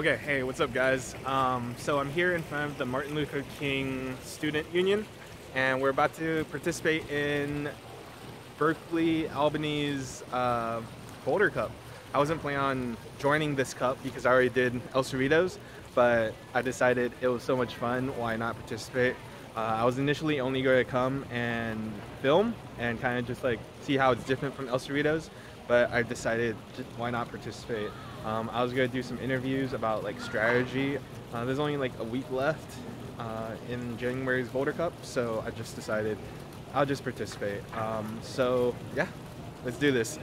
Okay, hey, what's up, guys? So I'm here in front of the Martin Luther King Student Union, and we're about to participate in Berkeley, Albany's Boulder Cup. I wasn't planning on joining this cup because I already did El Cerritos, but I decided it was so much fun, why not participate? I was initially only going to come and film and kind of just like see how it's different from El Cerritos, but I decided why not participate. I was going to do some interviews about like strategy. There's only like a week left in January's Boulder Cup, so I just decided I'll just participate. So yeah, let's do this.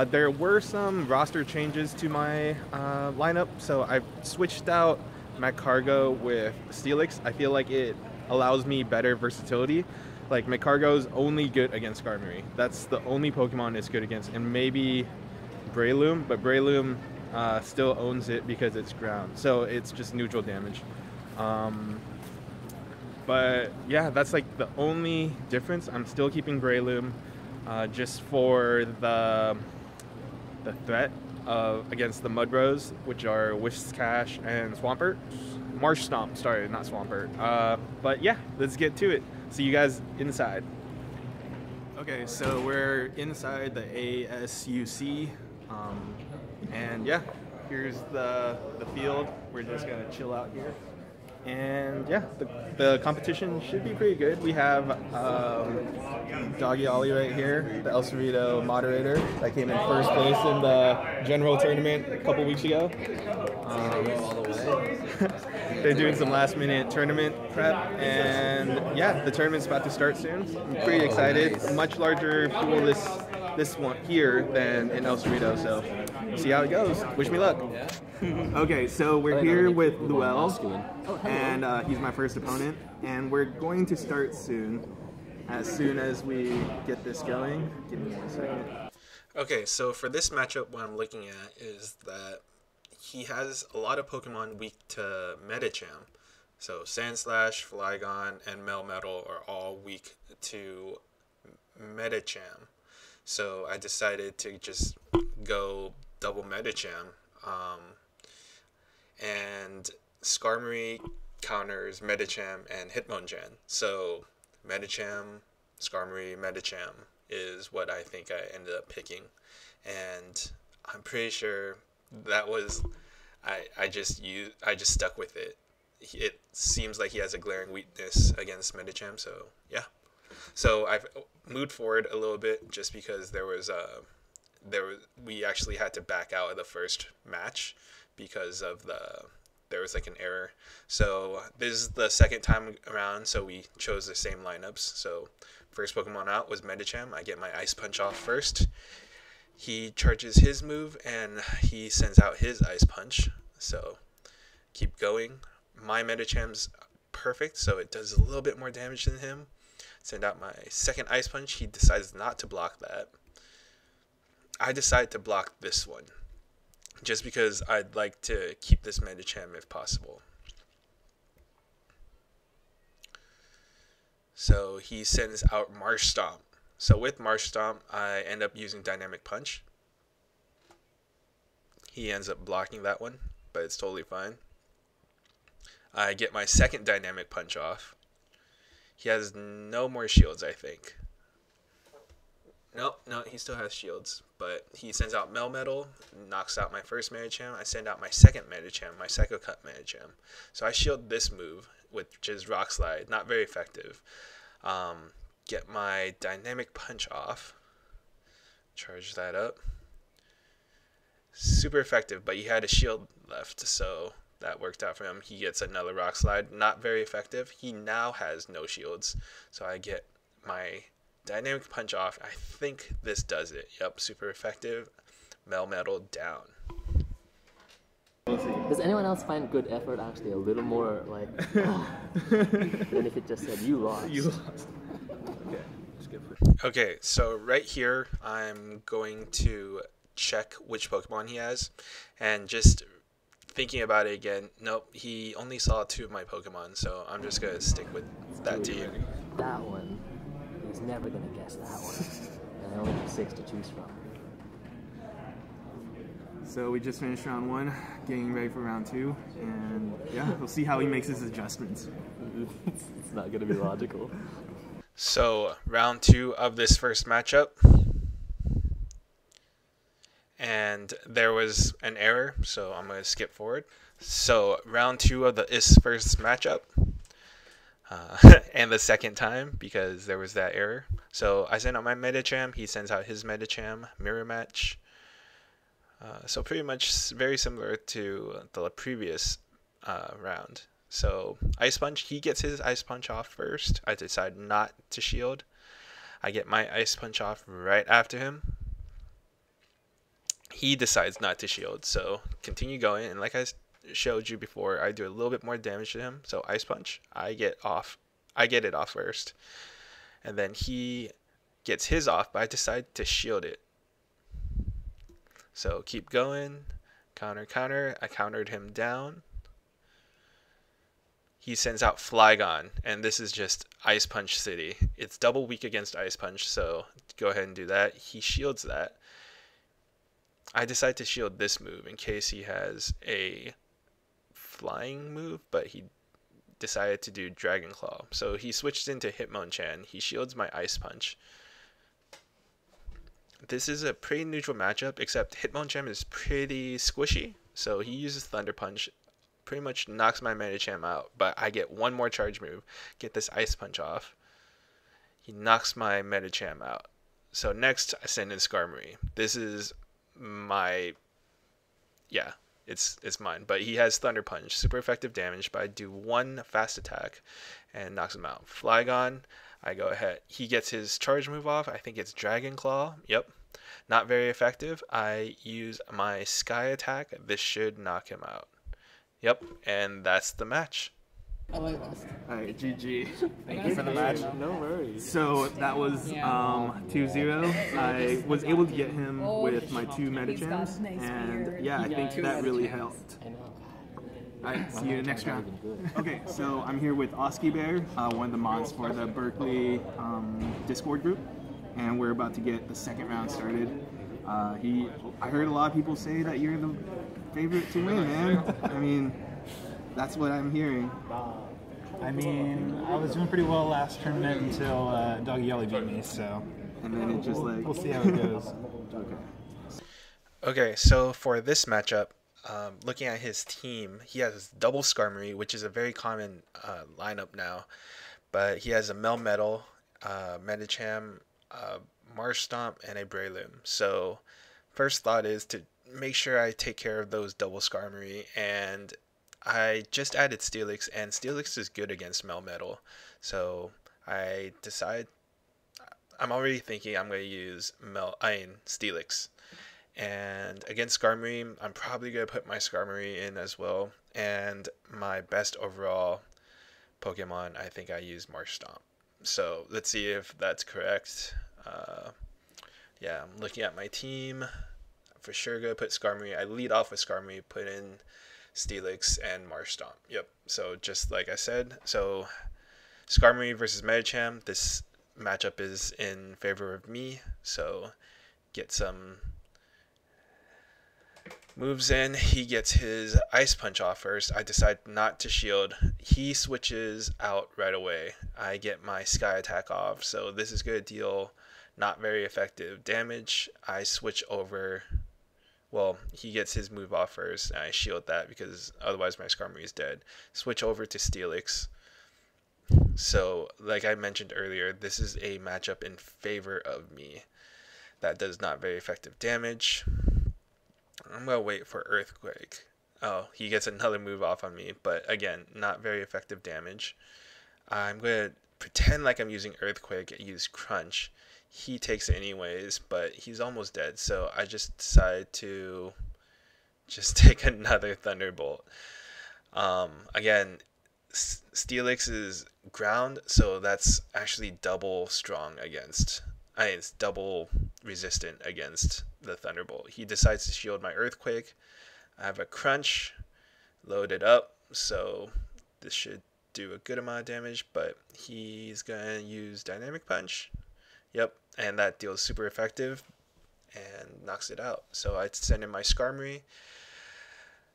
There were some roster changes to my lineup, so I switched out my cargo with Steelix. I feel like it allows me better versatility. Like my cargo is only good against Skarmory. That's the only Pokemon it's good against, and maybe Breloom, but Breloom still owns it because it's ground, so it's just neutral damage. But yeah, that's like the only difference. I'm still keeping Breloom just for the threat against the Mudbros, which are Whiscash and Swampert. Marsh Stomp, sorry, not Swampert. But yeah, let's get to it. See you guys inside. Okay, so we're inside the ASUC, and yeah, here's the field. We're just gonna chill out here. And yeah, the competition should be pretty good. We have Doggy Ollie right here, the El Cerrito moderator that came in first place in the general tournament a couple weeks ago. They're doing some last minute tournament prep, and yeah, the tournament's about to start soon. I'm pretty excited. A much larger pool this one here than in El Cerrito, so we'll see how it goes. Wish me luck. Okay, so we're here with Luel, and he's my first opponent, and we're going to start soon as we get this going. Give me 1 second. Okay, so for this matchup, what I'm looking at is that he has a lot of Pokemon weak to Medicham. So Sandslash, Flygon, and Melmetal are all weak to Medicham. So I decided to just go double Medicham. And Skarmory counters Medicham and Hitmonchan. So Medicham, Skarmory, Medicham is what I think I ended up picking. And I'm pretty sure that was I just stuck with it. It seems like he has a glaring weakness against Medicham, so yeah. So I've moved forward a little bit just because we actually had to back out of the first match because of there was like an error. So this is the second time around, so we chose the same lineups. So first Pokemon out was Medicham. I get my Ice Punch off first. He charges his move and he sends out his Ice Punch. So keep going. My Medicham's perfect, so it does a little bit more damage than him. Send out my second Ice Punch. He decides not to block that. I decide to block this one just because I'd like to keep this Medicham if possible. So he sends out Marsh Stomp. So with Marsh Stomp, I end up using Dynamic Punch. He ends up blocking that one, but it's totally fine. I get my second Dynamic Punch off. He has no more shields, I think. No, he still has shields, but he sends out Melmetal, knocks out my first Medicham. I send out my second Medicham, my Psycho Cut Medicham. So I shield this move, which is Rock Slide, not very effective. Get my Dynamic Punch off, charge that up. Super effective, but he had a shield left, so that worked out for him. He gets another Rock Slide, not very effective. He now has no shields, so I get my Dynamic Punch off. I think this does it. Yep, super effective. Melmetal down. Does anyone else find good effort actually a little more like than if it just said you lost? You lost. Okay, skip it. Okay, so right here I'm going to check which Pokemon he has, and just thinking about it again, nope, he only saw 2 of my Pokemon, so I'm just gonna stick with that team. That one, he's never gonna guess that one. And I only have 6 to choose from. So we just finished round 1, getting ready for round 2, and yeah, we'll see how he makes his adjustments. It's not gonna be logical. So round 2 of this first matchup, and there was an error, so I'm gonna skip forward. So round 2 of this first matchup, and the second time because there was that error. So I sent out my Medicham, he sends out his Medicham, mirror match. So pretty much very similar to the previous round. So Ice Punch, he gets his Ice Punch off first. I decide not to shield. I get my Ice Punch off right after him. He decides not to shield, so continue going. And like I showed you before, I do a little bit more damage to him. So Ice Punch, I get it off first. And then he gets his off, but I decide to shield it. So keep going, counter, I countered him down. He sends out Flygon, and this is just Ice Punch City. It's double weak against Ice Punch, so go ahead and do that. He shields that. I decide to shield this move in case he has a flying move, but he decided to do Dragon Claw. So he switched into Hitmonchan. He shields my Ice Punch. This is a pretty neutral matchup, except Hitmonchan is pretty squishy, so he uses Thunder Punch, pretty much knocks my Medicham out, but I get one more charge move, get this Ice Punch off. He knocks my Medicham out. So next, I send in Skarmory. This is my, yeah, it's mine, but he has Thunder Punch, super effective damage, but I do one fast attack and knocks him out. Flygon, I go ahead. He gets his charge move off. I think it's Dragon Claw. Yep. Not very effective. I use my Sky Attack. This should knock him out. Yep. And that's the match. Alright, GG. thank you for the match. No worries. So that was 2-0. I was able to get him with my 2 Medichams, and yeah, I think that really helped. I know. Alright, see you next round. Okay, so I'm here with Oski Bear, one of the mods for the Berkeley Discord group, and we're about to get the second round started. I heard a lot of people say that you're the favorite to win, man. I mean, that's what I'm hearing. I mean, I was doing pretty well last tournament until Doggy Yelly beat me, so. And then it just like... We'll see how it goes. Okay, so for this matchup, looking at his team, he has double Skarmory, which is a very common lineup now. But he has a Melmetal, Medicham, Marsh Stomp, and a Breloom. So first thought is to make sure I take care of those double Skarmory, and I just added Steelix, and Steelix is good against Melmetal. So I decide, I'm already thinking I'm going to use Steelix. And against Skarmory, I'm probably going to put my Skarmory in as well. And my best overall Pokemon, I think I use Marsh Stomp. So let's see if that's correct. Yeah, I'm looking at my team. I'm for sure going to put Skarmory. I lead off with Skarmory, put in Steelix and Marsh Stomp. Yep, so just like I said. So Skarmory versus Medicham. This matchup is in favor of me. So get some moves in. He gets his Ice Punch off first. I decide not to shield. He switches out right away. I get my Sky Attack off. So this is going to deal not very effective damage. I switch over. Well, he gets his move off first, and I shield that because otherwise my Skarmory is dead. Switch over to Steelix. So, like I mentioned earlier, this is a matchup in favor of me. That does not very effective damage. I'm going to wait for Earthquake. Oh, he gets another move off on me, but again, not very effective damage. I'm going to pretend like I'm using Earthquake, use Crunch. He takes it anyways, but he's almost dead, so I just decide to just take another Thunderbolt. Again, Steelix is ground, so that's actually double strong against... it's double resistant against the Thunderbolt. He decides to shield my Earthquake. I have a Crunch loaded up, so this should do a good amount of damage, but he's going to use Dynamic Punch. Yep, and that deals super effective. And knocks it out. So I send in my Skarmory.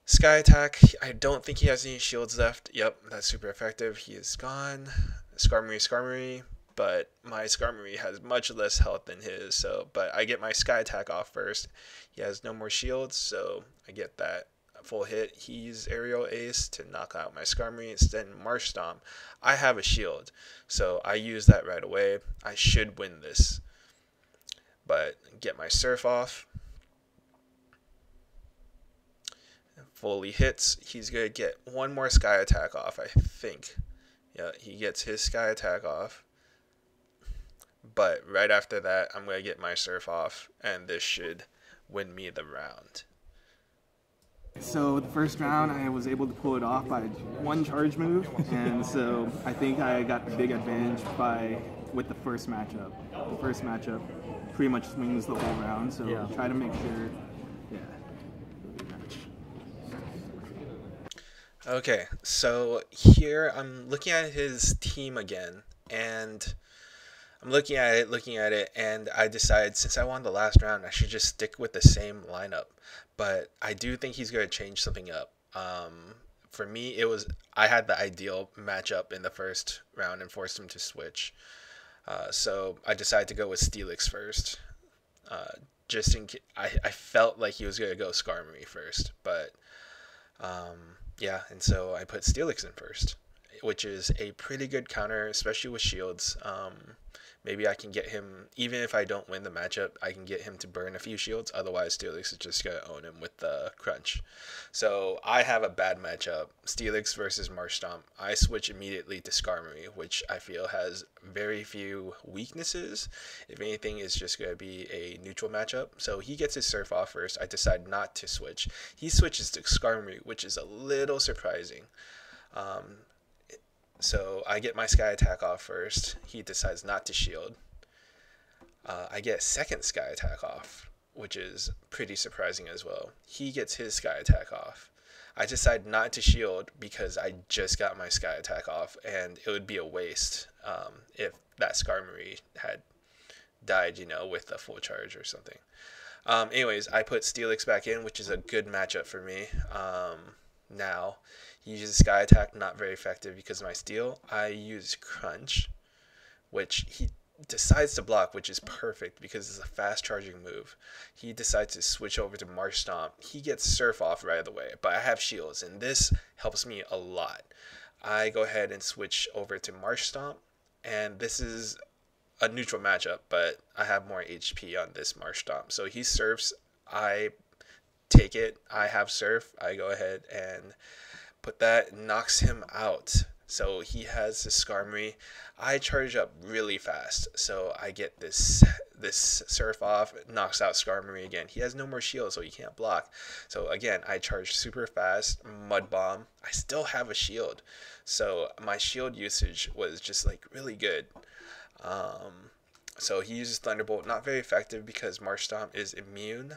Sky Attack, I don't think he has any shields left. Yep, that's super effective. He is gone. Skarmory, but my Skarmory has much less health than his, so, but I get my Sky Attack off first. He has no more shields, so I get that full hit. He's Aerial Ace to knock out my Skarmory. Then Marsh Stomp. I have a shield, so I use that right away. I should win this, but get my Surf off. Fully hits. He's going to get one more Sky Attack off, I think. Yeah, he gets his Sky Attack off. But right after that, I'm going to get my Surf off, and this should win me the round. So the first round, I was able to pull it off by one charge move, and so I think I got the big advantage with the first matchup. The first matchup pretty much swings the whole round, so try to make sure, Okay, so here I'm looking at his team again, and I'm looking at it, and I decided since I won the last round, I should just stick with the same lineup. But I do think he's going to change something up. For me, I had the ideal matchup in the first round and forced him to switch. So I decided to go with Steelix first. Just in case, I felt like he was going to go Skarmory first, but yeah, and so I put Steelix in first, which is a pretty good counter, especially with shields. Maybe I can get him, even if I don't win the matchup, I can get him to burn a few shields. Otherwise, Steelix is just going to own him with the crunch. So I have a bad matchup, Steelix versus Marsh Stomp. I switch immediately to Skarmory, which I feel has very few weaknesses. If anything, it's just going to be a neutral matchup. So he gets his Surf off first. I decide not to switch. He switches to Skarmory, which is a little surprising. So I get my Sky Attack off first. He decides not to shield. I get a second Sky Attack off, which is pretty surprising as well. He gets his Sky Attack off. I decide not to shield because I just got my Sky Attack off, and it would be a waste if that Skarmory had died, with a full charge or something. Anyways, I put Steelix back in, which is a good matchup for me. Now, he uses Sky Attack, not very effective because of my Steel. I use Crunch, which he decides to block, which is perfect because it's a fast charging move. He decides to switch over to Marsh Stomp. He gets Surf off right away, but I have shields, and this helps me a lot. I go ahead and switch over to Marsh Stomp, and this is a neutral matchup, but I have more HP on this Marsh Stomp. So he surfs, I take it, I have Surf, I go ahead and put that, knocks him out. So he has the Skarmory. I charge up really fast, so I get this Surf off, knocks out Skarmory again. He has no more shield, so he can't block. So again, I charge super fast, Mud Bomb. I still have a shield, so my shield usage was just like really good. So he uses Thunderbolt, not very effective because Marsh Stomp is immune,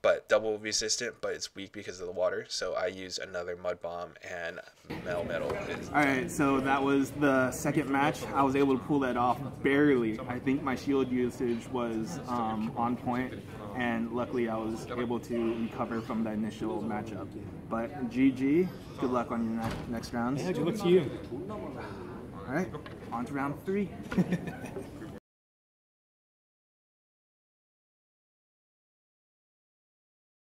but double resistant, but it's weak because of the water. So I use another Mud Bomb, and Metal is... Alright, so that was the second match. I was able to pull that off barely. I think my shield usage was on point, and luckily I was able to recover from the initial matchup. But GG, good luck on your next rounds. Yeah, good luck to you. Alright, on to round 3.